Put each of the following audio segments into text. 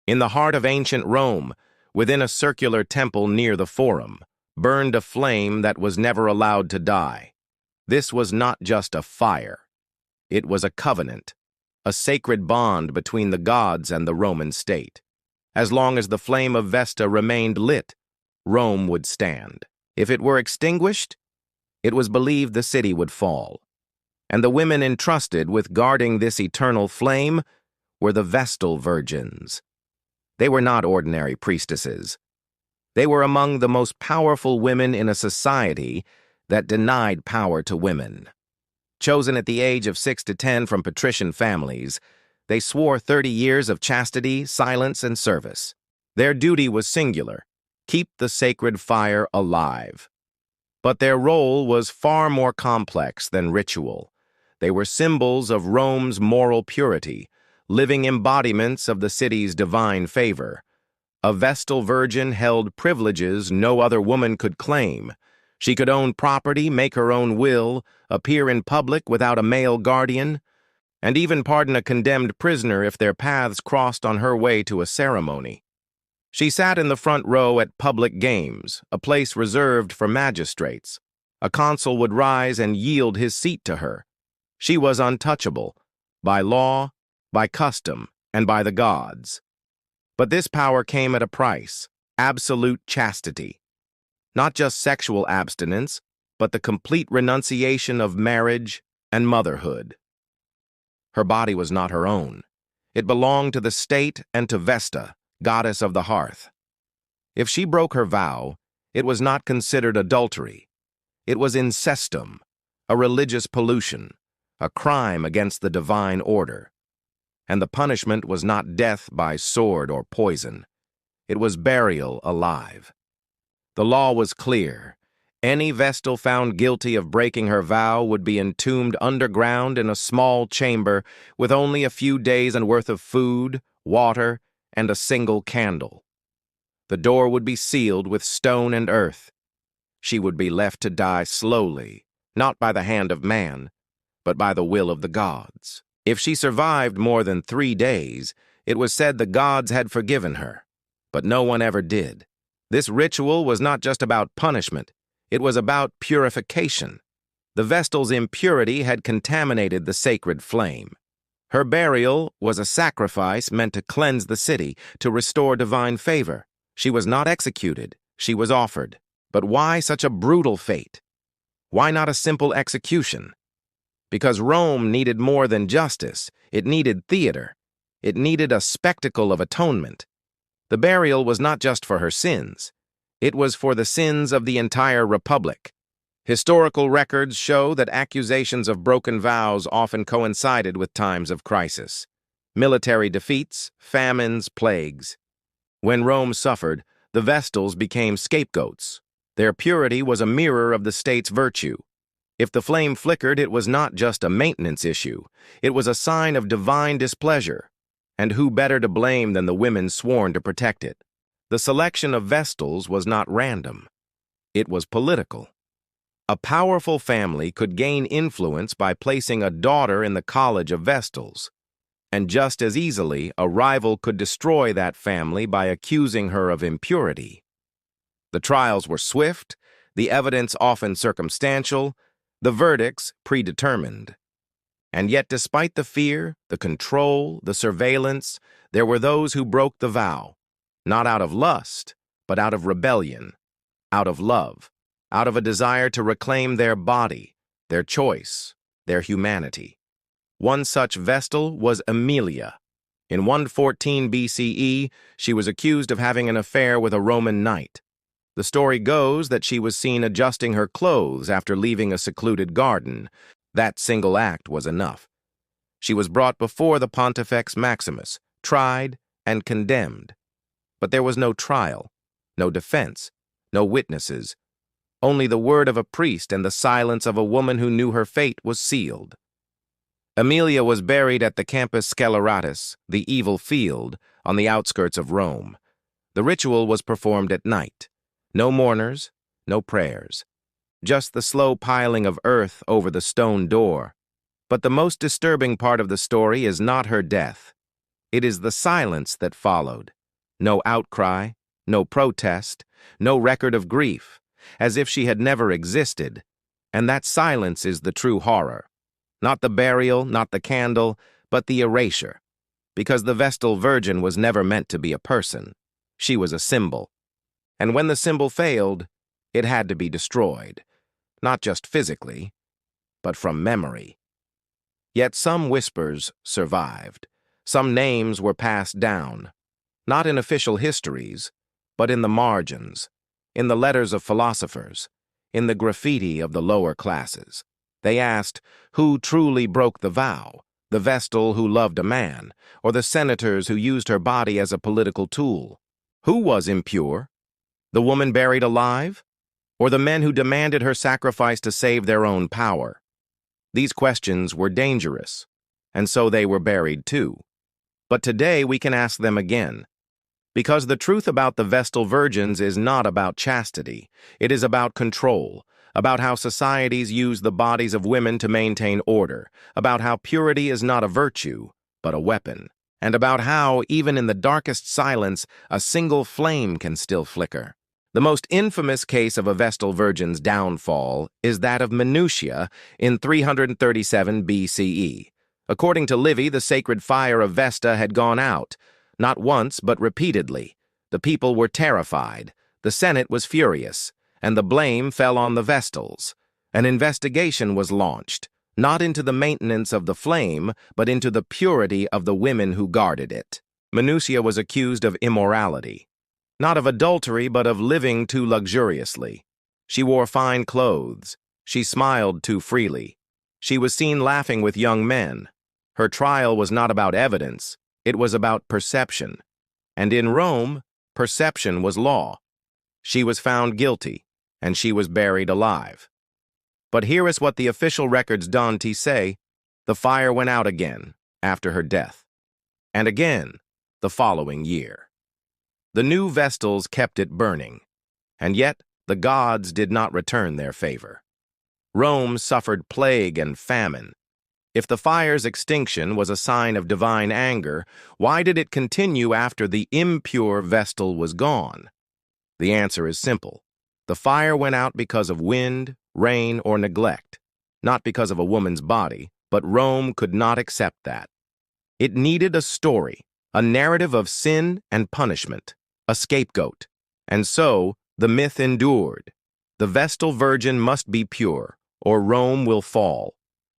In the heart of ancient Rome, within a circular temple near the Forum, burned a flame that was never allowed to die. This was not just a fire. It was a covenant, a sacred bond between the gods and the Roman state. As long as the flame of Vesta remained lit, Rome would stand. If it were extinguished, it was believed the city would fall. And the women entrusted with guarding this eternal flame were the Vestal virgins. They were not ordinary priestesses. They were among the most powerful women in a society that denied power to women. Chosen at the age of 6 to 10 from patrician families, they swore 30 years of chastity, silence, and service. Their duty was singular: keep the sacred fire alive. But their role was far more complex than ritual. They were symbols of Rome's moral purity, living embodiments of the city's divine favor. A Vestal virgin held privileges no other woman could claim. She could own property, make her own will, appear in public without a male guardian, and even pardon a condemned prisoner if their paths crossed on her way to a ceremony. She sat in the front row at public games, a place reserved for magistrates. A consul would rise and yield his seat to her. She was untouchable, by law, by custom, and by the gods. But this power came at a price: absolute chastity. Not just sexual abstinence, but the complete renunciation of marriage and motherhood. Her body was not her own. It belonged to the state and to Vesta, goddess of the hearth. If she broke her vow, it was not considered adultery. It was incestum, a religious pollution, a crime against the divine order. And the punishment was not death by sword or poison. It was burial alive. The law was clear. Any Vestal found guilty of breaking her vow would be entombed underground in a small chamber with only a few days' worth of food, water, and a single candle. The door would be sealed with stone and earth. She would be left to die slowly, not by the hand of man, but by the will of the gods. If she survived more than 3 days, it was said the gods had forgiven her, but no one ever did. This ritual was not just about punishment, it was about purification. The Vestal's impurity had contaminated the sacred flame. Her burial was a sacrifice meant to cleanse the city, to restore divine favor. She was not executed, she was offered. But why such a brutal fate? Why not a simple execution? Because Rome needed more than justice. It needed theater. It needed a spectacle of atonement. The burial was not just for her sins. It was for the sins of the entire republic. Historical records show that accusations of broken vows often coincided with times of crisis. Military defeats, famines, plagues. When Rome suffered, the Vestals became scapegoats. Their purity was a mirror of the state's virtue. If the flame flickered, it was not just a maintenance issue. It was a sign of divine displeasure. And who better to blame than the women sworn to protect it? The selection of Vestals was not random. It was political. A powerful family could gain influence by placing a daughter in the college of Vestals. And just as easily, a rival could destroy that family by accusing her of impurity. The trials were swift, the evidence often circumstantial, the verdicts predetermined. And yet, despite the fear, the control, the surveillance, there were those who broke the vow, not out of lust, but out of rebellion, out of love, out of a desire to reclaim their body, their choice, their humanity. One such Vestal was Aemilia. In 114 BCE, she was accused of having an affair with a Roman knight. The story goes that she was seen adjusting her clothes after leaving a secluded garden. That single act was enough. She was brought before the Pontifex Maximus, tried and condemned. But there was no trial, no defense, no witnesses. Only the word of a priest and the silence of a woman who knew her fate was sealed. Aemilia was buried at the Campus Sceleratus, the evil field, on the outskirts of Rome. The ritual was performed at night. No mourners, no prayers. Just the slow piling of earth over the stone door. But the most disturbing part of the story is not her death. It is the silence that followed. No outcry, no protest, no record of grief, as if she had never existed. And that silence is the true horror. Not the burial, not the candle, but the erasure. Because the Vestal Virgin was never meant to be a person. She was a symbol. And when the symbol failed, it had to be destroyed. Not just physically, but from memory. Yet some whispers survived. Some names were passed down. Not in official histories, but in the margins, in the letters of philosophers, in the graffiti of the lower classes. They asked, who truly broke the vow? The Vestal who loved a man, or the senators who used her body as a political tool? Who was impure? The woman buried alive? Or the men who demanded her sacrifice to save their own power? These questions were dangerous, and so they were buried too. But today we can ask them again. Because the truth about the Vestal Virgins is not about chastity. It is about control, about how societies use the bodies of women to maintain order, about how purity is not a virtue, but a weapon, and about how, even in the darkest silence, a single flame can still flicker. The most infamous case of a Vestal Virgin's downfall is that of Minutia in 337 BCE. According to Livy, the sacred fire of Vesta had gone out, not once but repeatedly. The people were terrified, the Senate was furious, and the blame fell on the Vestals. An investigation was launched, not into the maintenance of the flame, but into the purity of the women who guarded it. Minutia was accused of immorality. Not of adultery, but of living too luxuriously. She wore fine clothes. She smiled too freely. She was seen laughing with young men. Her trial was not about evidence. It was about perception. And in Rome, perception was law. She was found guilty, and she was buried alive. But here is what the official records Dante say. The fire went out again after her death, and again the following year. The new Vestals kept it burning, and yet the gods did not return their favor. Rome suffered plague and famine. If the fire's extinction was a sign of divine anger, why did it continue after the impure Vestal was gone? The answer is simple. The fire went out because of wind, rain, or neglect, not because of a woman's body, but Rome could not accept that. It needed a story, a narrative of sin and punishment, a scapegoat. And so, the myth endured. The Vestal Virgin must be pure, or Rome will fall.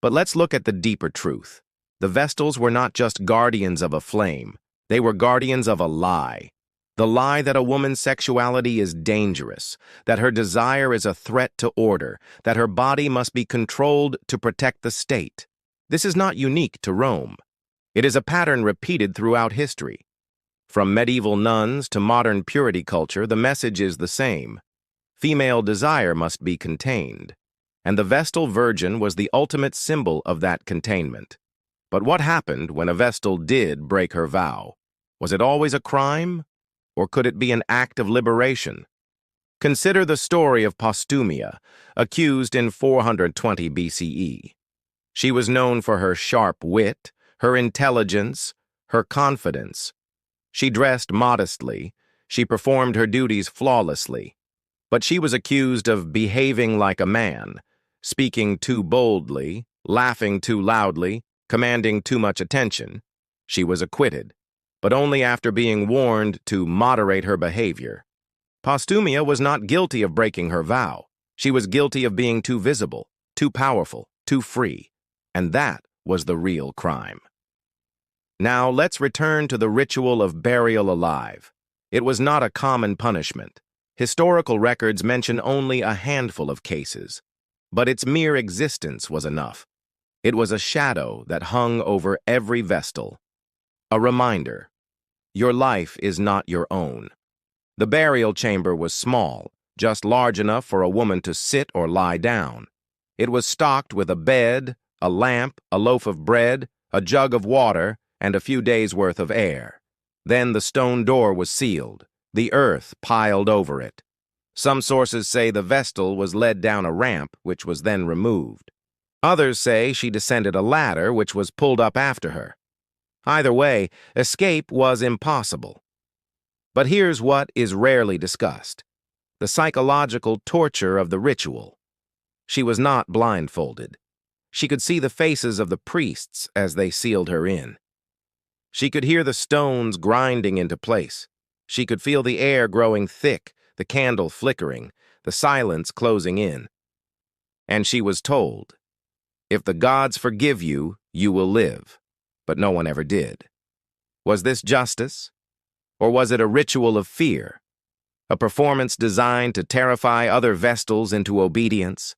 But let's look at the deeper truth. The Vestals were not just guardians of a flame. They were guardians of a lie. The lie that a woman's sexuality is dangerous, that her desire is a threat to order, that her body must be controlled to protect the state. This is not unique to Rome. It is a pattern repeated throughout history. From medieval nuns to modern purity culture, the message is the same. Female desire must be contained. And the Vestal Virgin was the ultimate symbol of that containment. But what happened when a Vestal did break her vow? Was it always a crime? Or could it be an act of liberation? Consider the story of Postumia, accused in 420 BCE. She was known for her sharp wit, her intelligence, her confidence. She dressed modestly. She performed her duties flawlessly. But she was accused of behaving like a man, speaking too boldly, laughing too loudly, commanding too much attention. She was acquitted, but only after being warned to moderate her behavior. Postumia was not guilty of breaking her vow. She was guilty of being too visible, too powerful, too free. And that was the real crime. Now let's return to the ritual of burial alive. It was not a common punishment. Historical records mention only a handful of cases. But its mere existence was enough. It was a shadow that hung over every Vestal. A reminder. Your life is not your own. The burial chamber was small, just large enough for a woman to sit or lie down. It was stocked with a bed, a lamp, a loaf of bread, a jug of water, and a few days' worth of air. Then the stone door was sealed, the earth piled over it. Some sources say the Vestal was led down a ramp, which was then removed. Others say she descended a ladder, which was pulled up after her. Either way, escape was impossible. But here's what is rarely discussed: the psychological torture of the ritual. She was not blindfolded. She could see the faces of the priests as they sealed her in. She could hear the stones grinding into place. She could feel the air growing thick, the candle flickering, the silence closing in. And she was told, "If the gods forgive you, you will live." But no one ever did. Was this justice? Or was it a ritual of fear? A performance designed to terrify other Vestals into obedience?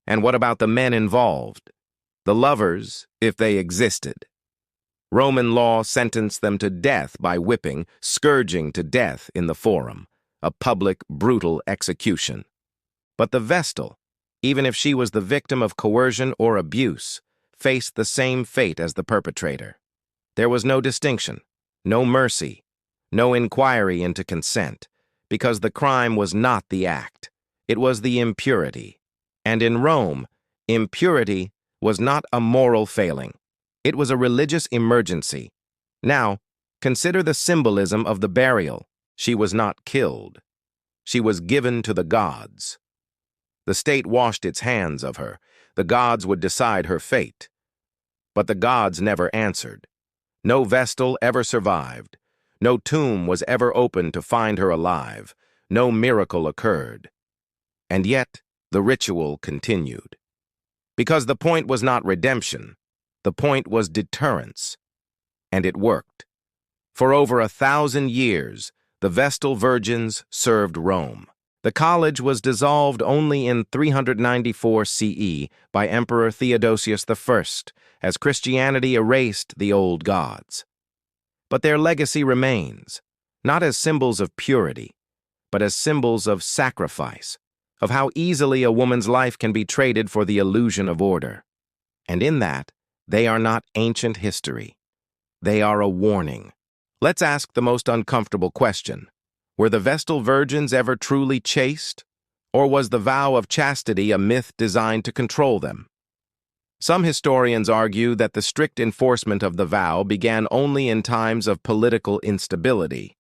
And what about the men involved? The lovers, if they existed. Roman law sentenced them to death by whipping, scourging to death in the Forum, a public, brutal execution. But the Vestal, even if she was the victim of coercion or abuse, faced the same fate as the perpetrator. There was no distinction, no mercy, no inquiry into consent, because the crime was not the act, it was the impurity. And in Rome, impurity was not a moral failing. It was a religious emergency. Now, consider the symbolism of the burial. She was not killed. She was given to the gods. The state washed its hands of her. The gods would decide her fate. But the gods never answered. No Vestal ever survived. No tomb was ever opened to find her alive. No miracle occurred. And yet, the ritual continued. Because the point was not redemption. The point was deterrence. And it worked. For over 1,000 years, the Vestal virgins served Rome. The college was dissolved only in 394 CE by Emperor Theodosius I, as Christianity erased the old gods. But their legacy remains, not as symbols of purity, but as symbols of sacrifice, of how easily a woman's life can be traded for the illusion of order. And in that, they are not ancient history. They are a warning. Let's ask the most uncomfortable question. Were the Vestal virgins ever truly chaste? Or was the vow of chastity a myth designed to control them? Some historians argue that the strict enforcement of the vow began only in times of political instability.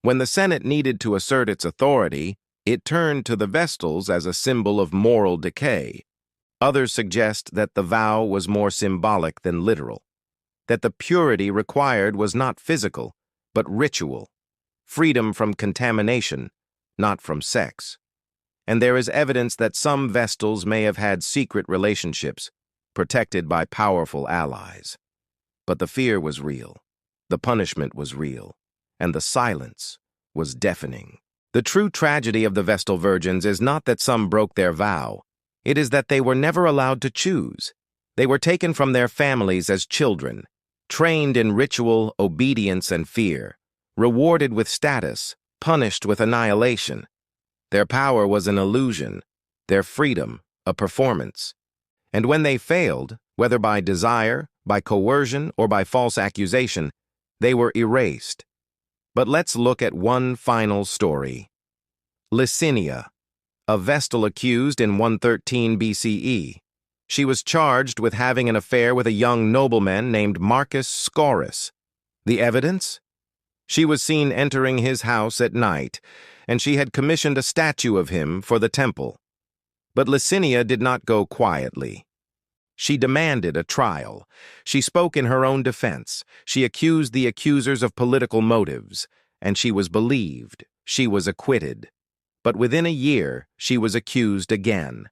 When the Senate needed to assert its authority, it turned to the Vestals as a symbol of moral decay. Others suggest that the vow was more symbolic than literal, that the purity required was not physical, but ritual, freedom from contamination, not from sex. And there is evidence that some Vestals may have had secret relationships, protected by powerful allies. But the fear was real, the punishment was real, and the silence was deafening. The true tragedy of the Vestal virgins is not that some broke their vow. It is that they were never allowed to choose. They were taken from their families as children, trained in ritual, obedience, and fear, rewarded with status, punished with annihilation. Their power was an illusion, their freedom a performance. And when they failed, whether by desire, by coercion, or by false accusation, they were erased. But let's look at one final story. Licinia, a Vestal accused in 113 BCE. She was charged with having an affair with a young nobleman named Marcus Scaurus. The evidence? She was seen entering his house at night, and she had commissioned a statue of him for the temple. But Licinia did not go quietly. She demanded a trial. She spoke in her own defense. She accused the accusers of political motives, and she was believed. She was acquitted. But within a year, she was accused again,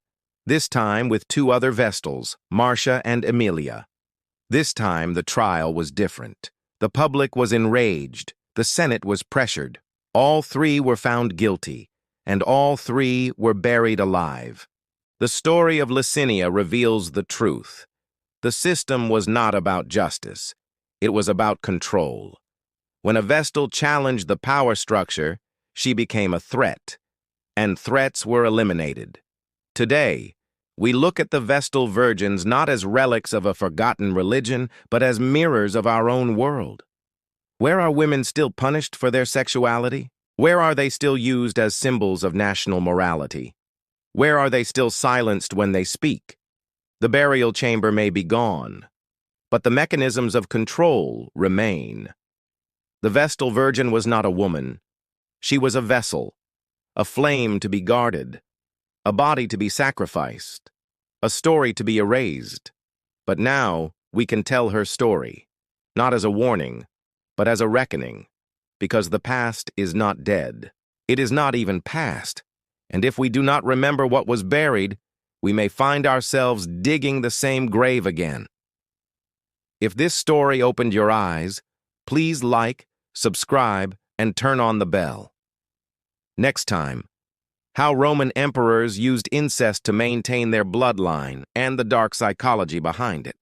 this time with 2 other Vestals, Marcia and Aemilia. This time, the trial was different. The public was enraged. The Senate was pressured. All 3 were found guilty, and all 3 were buried alive. The story of Licinia reveals the truth. The system was not about justice. It was about control. When a Vestal challenged the power structure, she became a threat, and threats were eliminated. Today, we look at the Vestal virgins not as relics of a forgotten religion, but as mirrors of our own world. Where are women still punished for their sexuality? Where are they still used as symbols of national morality? Where are they still silenced when they speak? The burial chamber may be gone, but the mechanisms of control remain. The Vestal virgin was not a woman. She was a vessel, a flame to be guarded, a body to be sacrificed, a story to be erased. But now we can tell her story, not as a warning, but as a reckoning, because the past is not dead. It is not even past, and if we do not remember what was buried, we may find ourselves digging the same grave again. If this story opened your eyes, please like, subscribe, and turn on the bell. Next time, how Roman emperors used incest to maintain their bloodline and the dark psychology behind it.